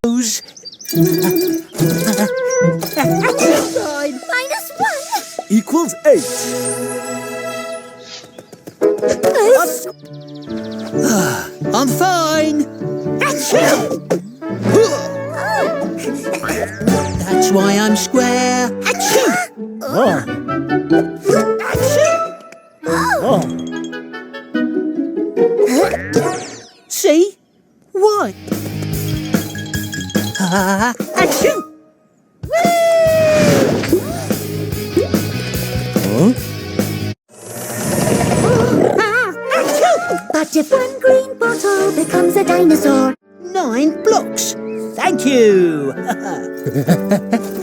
-1 equals 8. I'm fine. That's why I'm square. See? Why? Achoo! But if one green bottle becomes a dinosaur... 9 blocks. Thank you.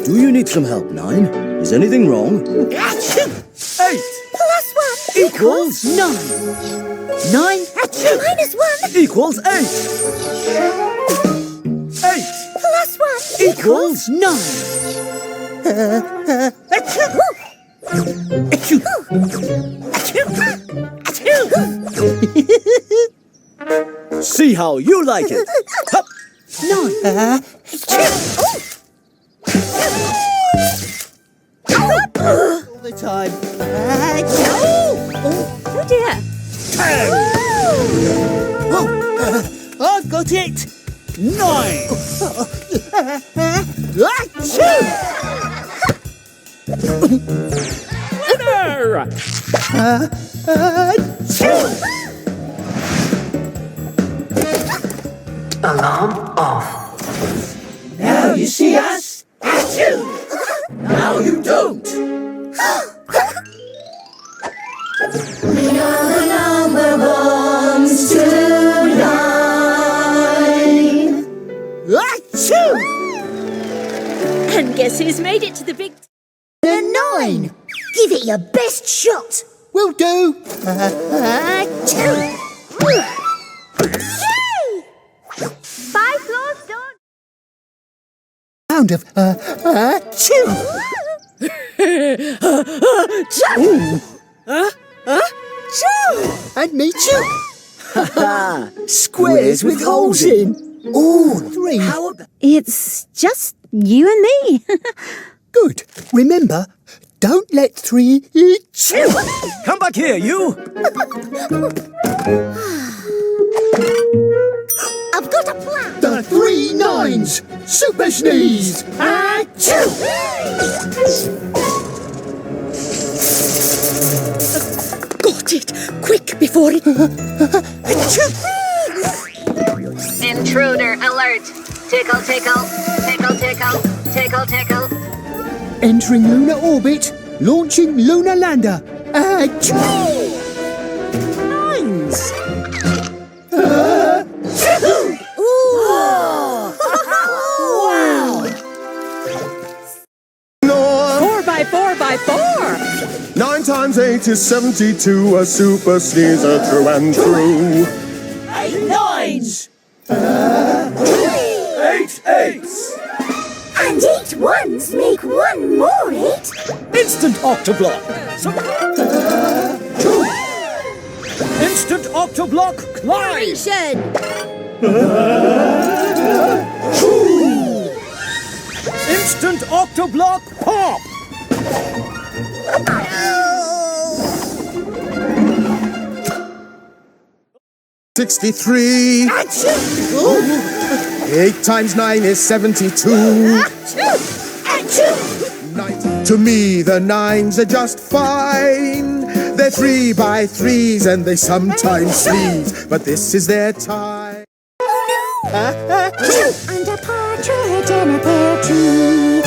Do you need some help, 9? Is anything wrong? 8 +1 equals 9. 9 -1 equals 8. 8 +1 equals 9. See how you like it. Hup. 9. All the time. Oh dear. 10. I've got it. 9. Alarm off. Now you see us. Now you don't. We are the number ones tonight. And guess who's made it to the big... The 9. Give it your best shot. Will do. 5 floors done. Sound of chew. And me too. Squares with holes in. Ooh, 3. How about... It's just you and me. Good. Remember, don't let 3 chew. Come back here, you. I've got a plan. The 3 9s. Super sneeze. Got it. Quick, before it... Intruder alert! Tickle, tickle, tickle, tickle, tickle, tickle. Entering lunar orbit. Launching lunar lander. 9s. Wow. 4 by 4 by 4. 9 times 8 is 72. A super sneezer, true and true. 8 9s. 8 8s. And 8 1s make 1 more 8. Instant Octoblock. Instant Octoblock climb. Action. Instant Octoblock pop. 63. 8 times 9 is 72. 9. To me, the 9s are just fine. They're 3 by 3s and they sometimes sneeze, but this is their time. And a partridge in a pear tree.